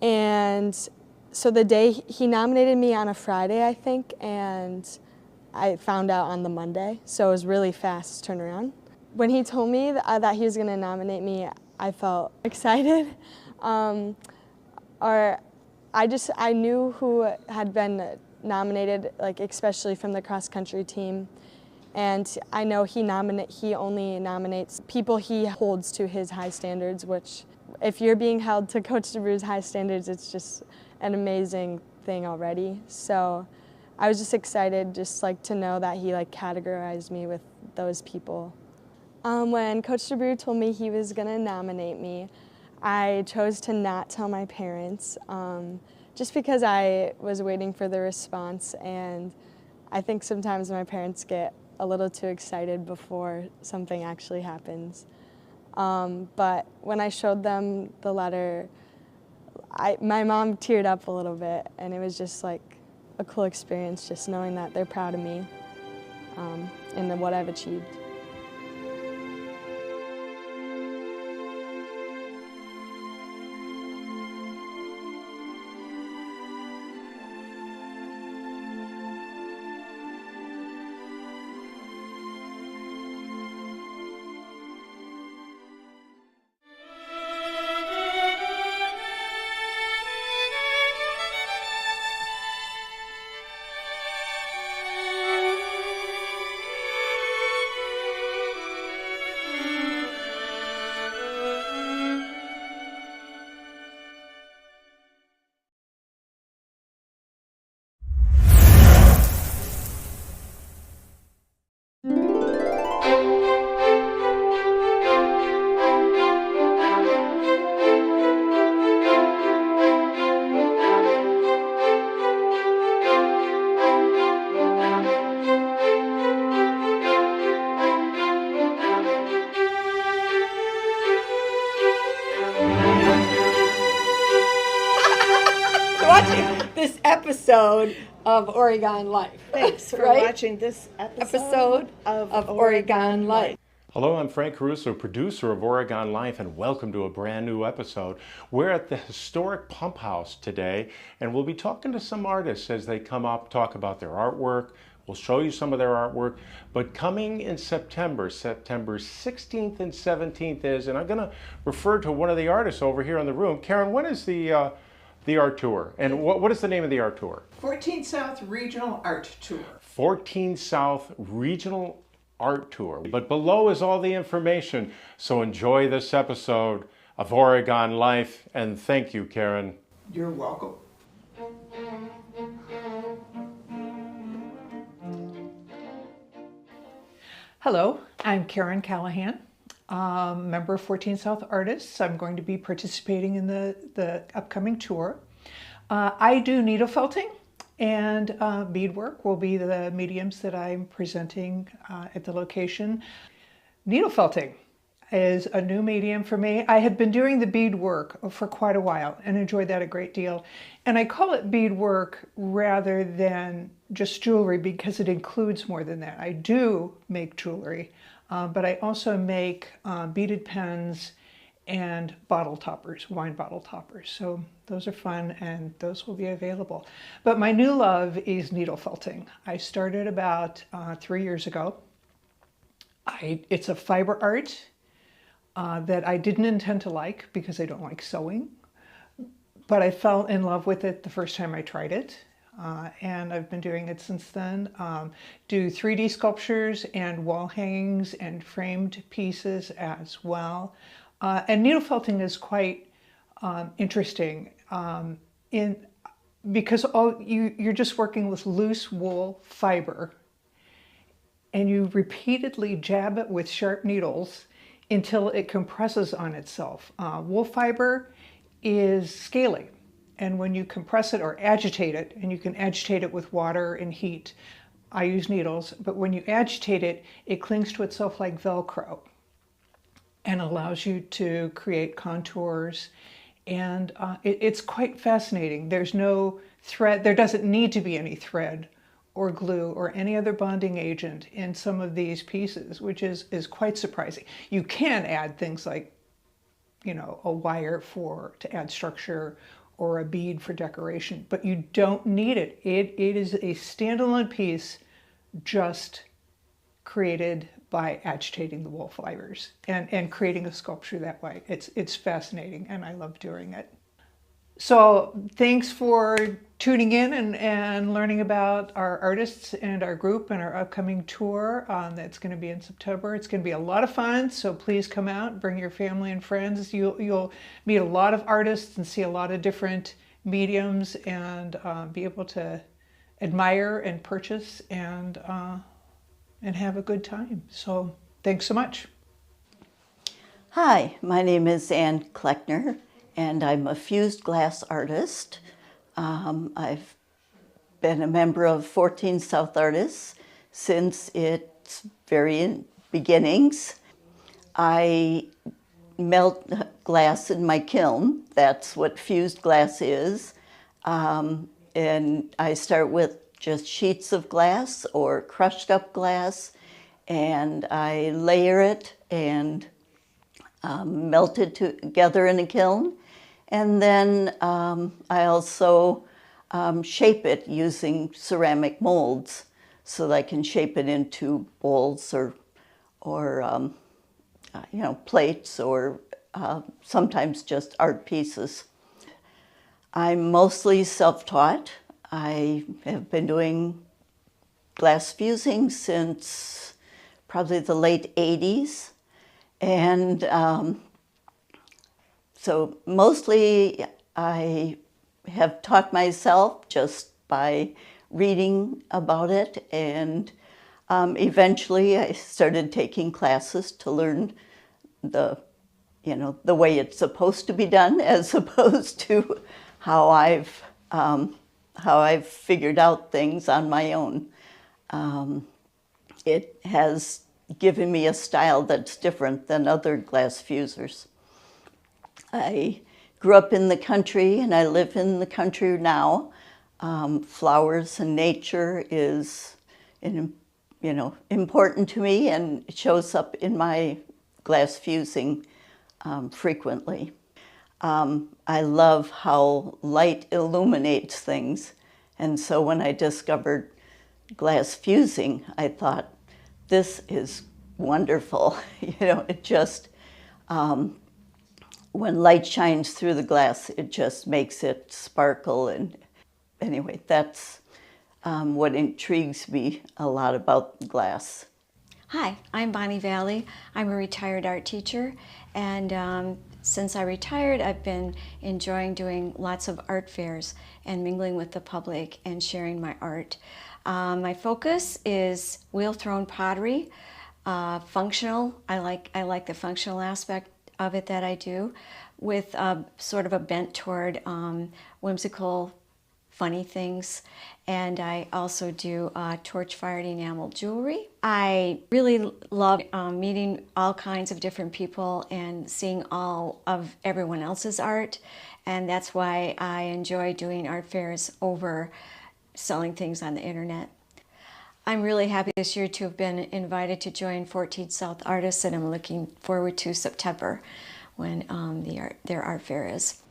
And so the day he nominated me on a Friday, I think, and I found out on the Monday, so it was really fast turnaround. When he told me that he was going to nominate me, I felt excited. I knew who had been nominated, like especially from the cross country team, and I know he only nominates people he holds to his high standards. Which, if you're being held to Coach DeBrue's high standards, it's just an amazing thing already. So I was just excited, just like to know that he like categorized me with those people. When Coach DeBrue told me he was gonna nominate me, I chose to not tell my parents, just because I was waiting for the response, and I think sometimes my parents get a little too excited before something actually happens. But when I showed them the letter, my mom teared up a little bit, and it was just like a cool experience, just knowing that they're proud of me and what I've achieved. Watching this episode of Oregon Life. Thanks for right? watching this episode of Oregon Life. Hello, I'm Frank Caruso, producer of Oregon Life, and welcome to a brand new episode. We're at the historic Pump House today, and we'll be talking to some artists as they come up, talk about their artwork. We'll show you some of their artwork. But coming in September 16th and 17th is, and I'm going to refer to one of the artists over here in the room. Karen, when is the art tour? And what is the name of the art tour? 14 South Regional Art Tour. 14 South Regional Art Tour. But below is all the information. So enjoy this episode of Oregon Life, and thank you, Karen. You're welcome. Hello, I'm Karen Callahan, member of 14 South Artists. I'm going to be participating in the upcoming tour. I do needle felting, and beadwork will be the mediums that I'm presenting at the location. Needle felting is a new medium for me. I had been doing the beadwork for quite a while and enjoyed that a great deal. And I call it beadwork rather than just jewelry because it includes more than that. I do make jewelry, but I also make beaded pens and bottle toppers, wine bottle toppers. So those are fun, and those will be available. But my new love is needle felting. I started about 3 years ago. It's a fiber art that I didn't intend to like because I don't like sewing, but I fell in love with it the first time I tried it. And I've been doing it since then. Do 3D sculptures and wall hangings and framed pieces as well. And needle felting is quite interesting because you're just working with loose wool fiber, and you repeatedly jab it with sharp needles until it compresses on itself. Wool fiber is scaly, and when you compress it or agitate it, and you can agitate it with water and heat, I use needles, but when you agitate it, it clings to itself like Velcro and allows you to create contours, and it's quite fascinating. There's no thread, there doesn't need to be any thread or glue or any other bonding agent in some of these pieces, which is quite surprising. You can add things like, you know, a wire to add structure, or a bead for decoration, but you don't need it. It is a standalone piece just created by agitating the wool fibers and creating a sculpture that way. It's fascinating, and I love doing it. So thanks for tuning in and learning about our artists and our group and our upcoming tour that's going to be in September. It's going to be a lot of fun, so please come out, bring your family and friends. You'll meet a lot of artists and see a lot of different mediums and be able to admire and purchase and have a good time. So thanks so much. Hi, my name is Ann Kleckner, and I'm a fused glass artist. I've been a member of 14 South Artists since its very beginnings. I melt glass in my kiln. That's what fused glass is. And I start with just sheets of glass or crushed up glass, and I layer it and melt it together in a kiln. And then I also shape it using ceramic molds so that I can shape it into bowls or plates or sometimes just art pieces. I'm mostly self-taught. I have been doing glass fusing since probably the late 80s. And so mostly I have taught myself just by reading about it, and eventually I started taking classes to learn the way it's supposed to be done, as opposed to how I've figured out things on my own. It has given me a style that's different than other glass fusers. I grew up in the country and I live in the country now. Flowers and nature is important to me, and it shows up in my glass fusing frequently. I love how light illuminates things, and so when I discovered glass fusing, I thought, this is wonderful. It just, when light shines through the glass, it just makes it sparkle. And anyway, that's what intrigues me a lot about glass. Hi, I'm Bonnie Valley. I'm a retired art teacher, and since I retired, I've been enjoying doing lots of art fairs and mingling with the public and sharing my art. My focus is wheel-thrown pottery, functional. I like the functional aspect of it that I do, with sort of a bent toward whimsical, funny things. And I also do torch-fired enamel jewelry. I really love meeting all kinds of different people and seeing all of everyone else's art. And that's why I enjoy doing art fairs over selling things on the internet. I'm really happy this year to have been invited to join 14 South Artists, and I'm looking forward to September when their art fair is.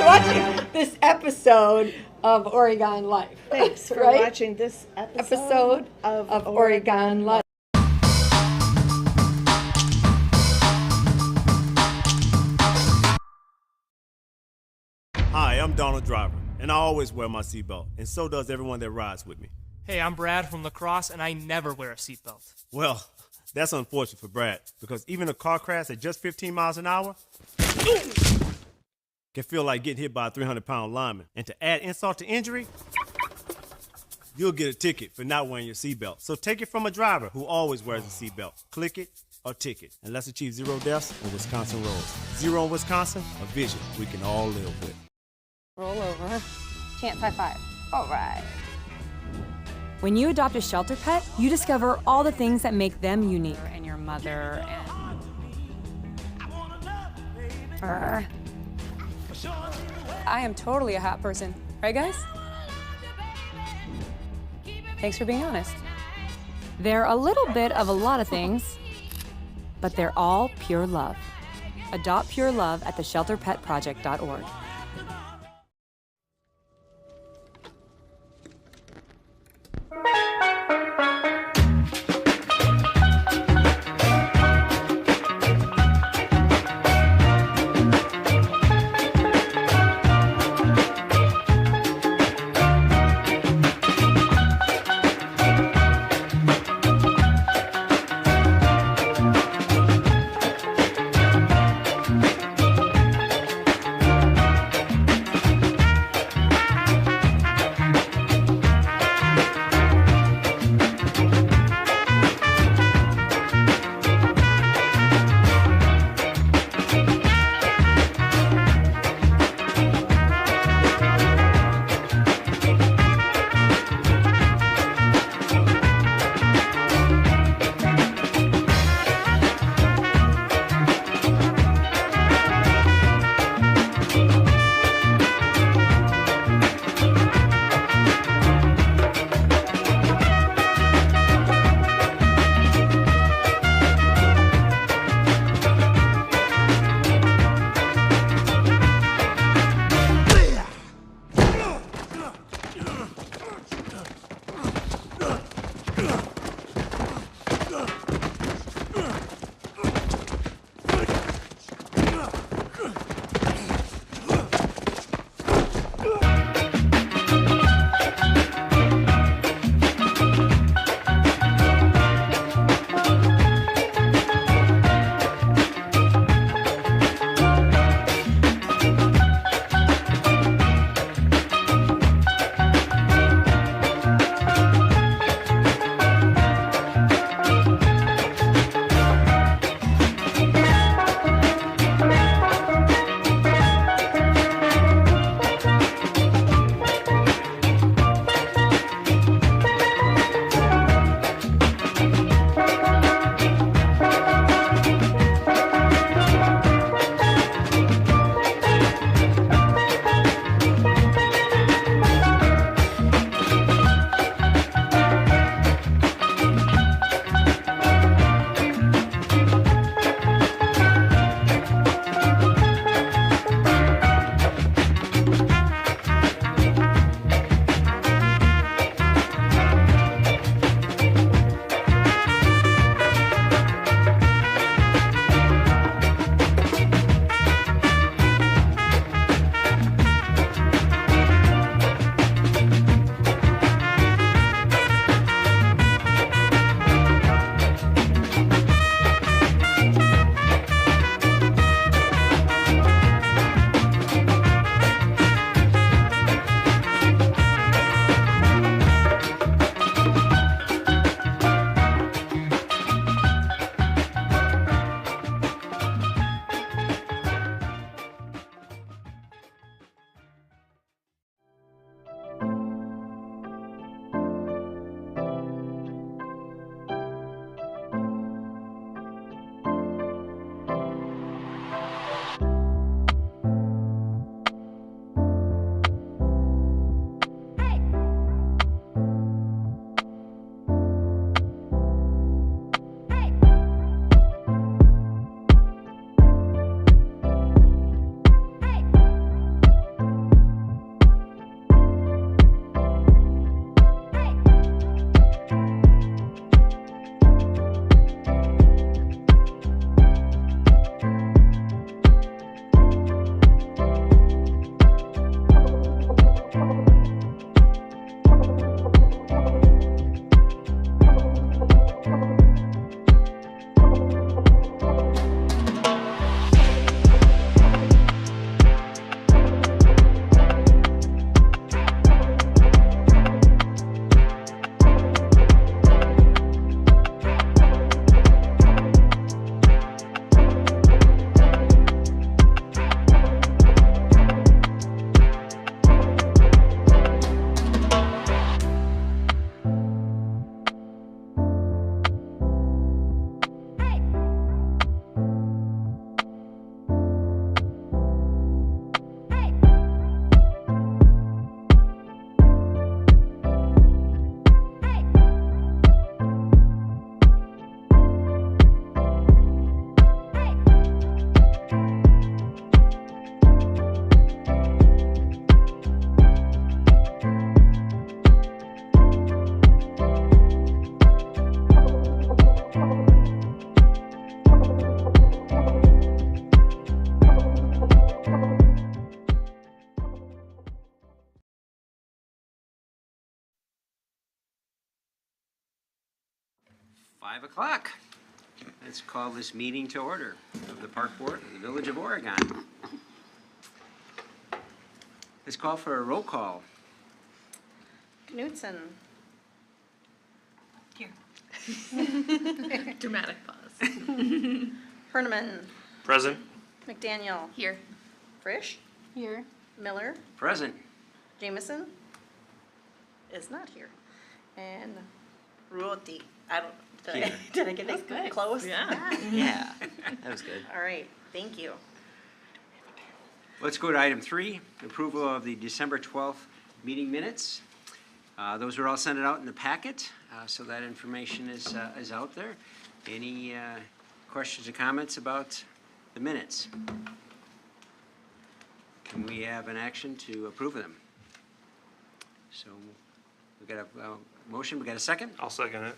Watching this episode of Oregon Life. Thanks for right? watching this episode of Oregon Life. Hi, I'm Donald Driver, and I always wear my seatbelt, and so does everyone that rides with me. Hey, I'm Brad from La Crosse, and I never wear a seatbelt. Well, that's unfortunate for Brad, because even a car crash at just 15 miles an hour can feel like getting hit by a 300-pound lineman. And to add insult to injury, you'll get a ticket for not wearing your seatbelt. So take it from a driver who always wears a seatbelt. Click it or ticket, and let's achieve 0 deaths on Wisconsin roads. 0 in Wisconsin, a vision we can all live with. Roll over. Chance high five. All right. When you adopt a shelter pet, you discover all the things that make them unique. And your mother and... I am totally a hat person. Right, guys? Thanks for being honest. They're a little bit of a lot of things, but they're all pure love. Adopt pure love at theshelterpetproject.org. 5 o'clock. Let's call this meeting to order of the Park Board of the Village of Oregon. Let's call for a roll call. Knutson. Here. Dramatic pause. Herneman. Present. McDaniel. Here. Frisch. Here. Miller. Present. Jameson is not here. And Ruoti. I don't. Did I get it close? Yeah. Yeah, that was good. All right. Thank you. Let's go to item 3, approval of the December 12th meeting minutes. Those were all sent out in the packet, so that information is out there. Any questions or comments about the minutes? Can we have an action to approve them? So we got a motion, we got a second? I'll second it.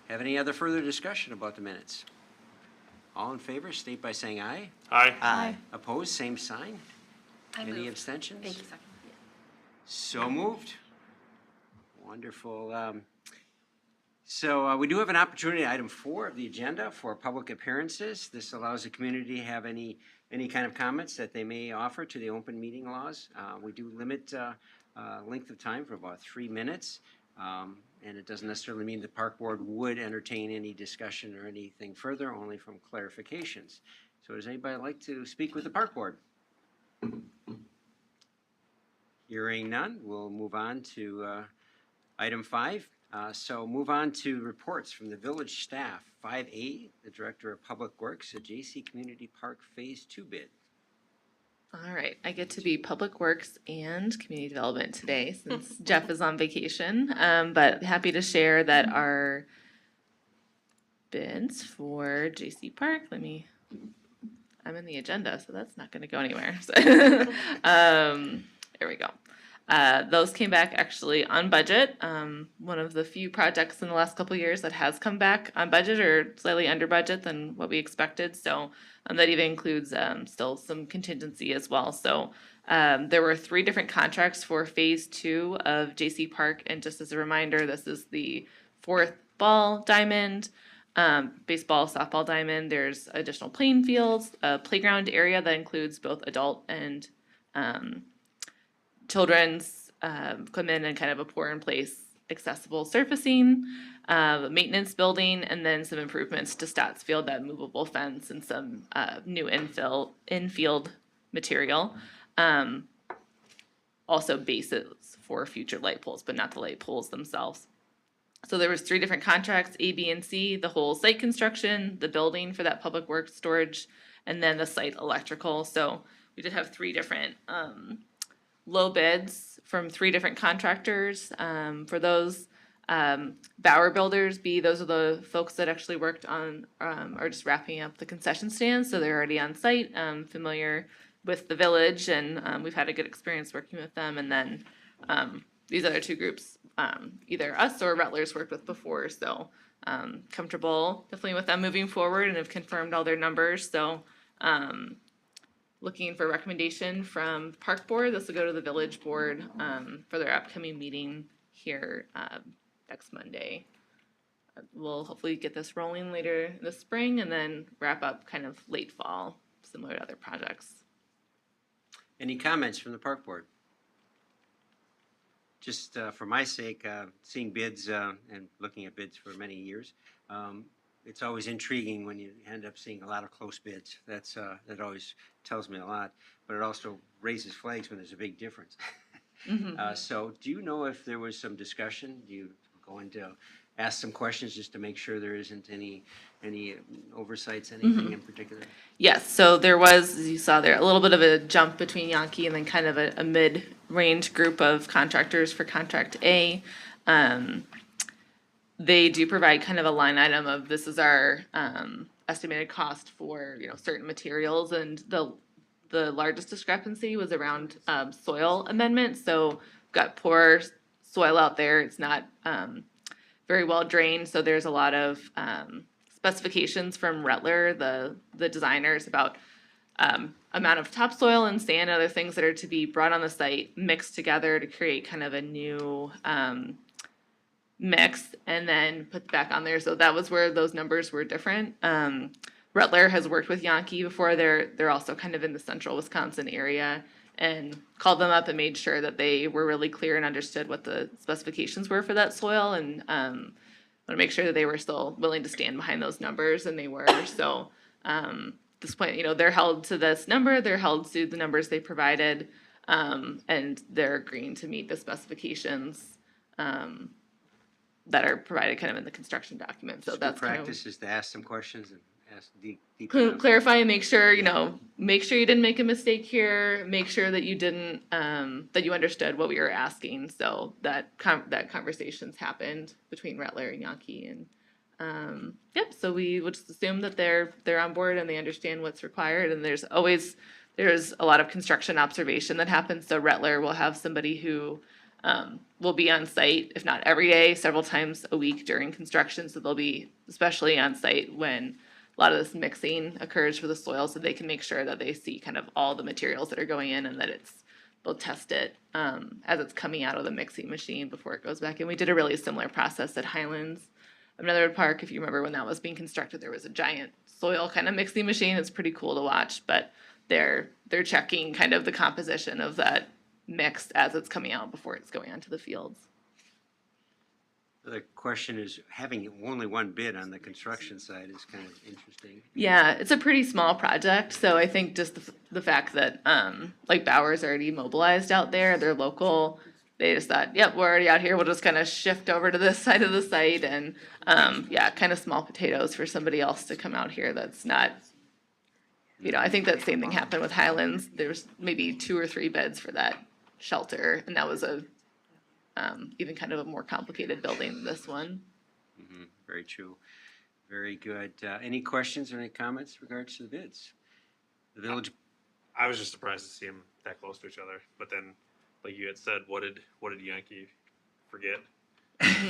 Have any other further discussion about the minutes? All in favor, state by saying aye. Aye. Aye. Opposed, same sign. Any move. abstentions? Thank you, second. So moved. Wonderful. So we do have an opportunity, item 4 of the agenda, for public appearances. This allows the community to have any kind of comments that they may offer to the open meeting laws. We do limit length of time for about 3 minutes. And it doesn't necessarily mean the Park Board would entertain any discussion or anything further, only from clarifications. So does anybody like to speak with the Park Board? Hearing none, we'll move on to item 5. So move on to reports from the village staff. 5A, the Director of Public Works, the J.C. Community Park Phase 2 bid. All right, I get to be Public Works and Community Development today since Jeff is on vacation, but happy to share that our bids for J.C. Park, I'm in the agenda, so that's not going to go anywhere. So, there we go. Those came back actually on budget. One of the few projects in the last couple of years that has come back on budget or slightly under budget than what we expected. So that even includes still some contingency as well. So there were 3 different contracts for phase 2 of J.C. Park. And just as a reminder, this is the 4th ball diamond, baseball, softball diamond. There's additional playing fields, a playground area that includes both adult and children's equipment and kind of a pour-in-place accessible surfacing, maintenance building, and then some improvements to Stotts Field, that movable fence, and some new infield material. Also bases for future light poles, but not the light poles themselves. So there was 3 different contracts, A, B, and C, the whole site construction, the building for that public works storage, and then the site electrical. So we did have 3 different low bids from 3 different contractors. For those, Bauer Builders, those are the folks that actually worked on, are just wrapping up the concession stands, so they're already on site, familiar with the village, and we've had a good experience working with them. And then these other 2 groups, either us or Rutler's worked with before, so comfortable definitely with them moving forward and have confirmed all their numbers. So looking for a recommendation from Park Board. This will go to the Village Board for their upcoming meeting here next Monday. We'll hopefully get this rolling later this spring and then wrap up kind of late fall, similar to other projects. Any comments from the Park Board? Just for my sake, seeing bids and looking at bids for many years, it's always intriguing when you end up seeing a lot of close bids. That always tells me a lot, but it also raises flags when there's a big difference. Mm-hmm. So do you know if there was some discussion? Do you go into ask some questions just to make sure there isn't any oversights, anything in particular? Yes, so there was, as you saw there, a little bit of a jump between Yankee and then kind of a mid-range group of contractors for Contract A. They do provide kind of a line item of this is our estimated cost for certain materials, and the largest discrepancy was around soil amendment. So we've got poor soil out there. It's not very well drained, so there's a lot of specifications from Rutler, the designers, about amount of topsoil and sand and other things that are to be brought on the site, mixed together to create kind of a new mix and then put back on there. So that was where those numbers were different. Rutler has worked with Yankee before. They're also kind of in the central Wisconsin area, and called them up and made sure that they were really clear and understood what the specifications were for that soil, and want to make sure that they were still willing to stand behind those numbers, and they were. So at this point, they're held to this number, they're held to the numbers they provided, and they're agreeing to meet the specifications that are provided kind of in the construction document. So that's kind of practice is to ask some questions and ask deep. clarify and make sure you didn't make a mistake here. Make sure that you didn't that you understood what we were asking. So that conversations happened between Rutler and Yankee, and so we would just assume that they're on board and they understand what's required. And there's a lot of construction observation that happens. So Rutler will have somebody who will be on site, if not every day, several times a week during construction. So they'll be especially on site when a lot of this mixing occurs for the soil, so they can make sure that they see kind of all the materials that are going in, and that they'll test it as it's coming out of the mixing machine before it goes back in. We did a really similar process at Highlands Netherwood Park. If you remember when that was being constructed, there was a giant soil kind of mixing machine. It's pretty cool to watch, but they're checking kind of the composition of that mix as it's coming out before it's going onto the fields. The question is, having only one bid on the construction side is kind of interesting. Yeah, it's a pretty small project, so I think just the fact that like Bauer's already mobilized out there, they're local. They just thought, yep, we're already out here. We'll just kind of shift over to this side of the site, and kind of small potatoes for somebody else to come out here. That's not, I think that same thing happened with Highlands. There's maybe 2 or 3 bids for that shelter, and that was even kind of a more complicated building than this one. Mm-hmm. Very true. Very good. Any questions or any comments in regards to the bids? The village. I was just surprised to see them that close to each other. But then, like you had said, what did Yankee forget?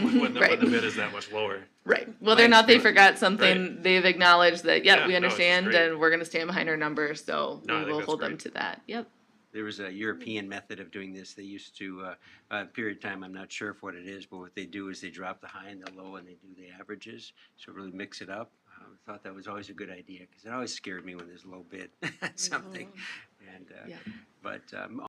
when the bid is that much lower. Right. Well, they're not. They forgot something. Right. They've acknowledged that. We understand, and we're going to stand behind our numbers. So we will hold them to that. Yep. There was a European method of doing this. They used to, a period of time, I'm not sure what it is, but what they do is they drop the high and the low and they do the averages. So really mix it up. I thought that was always a good idea because it always scared me when there's low bid something. And, but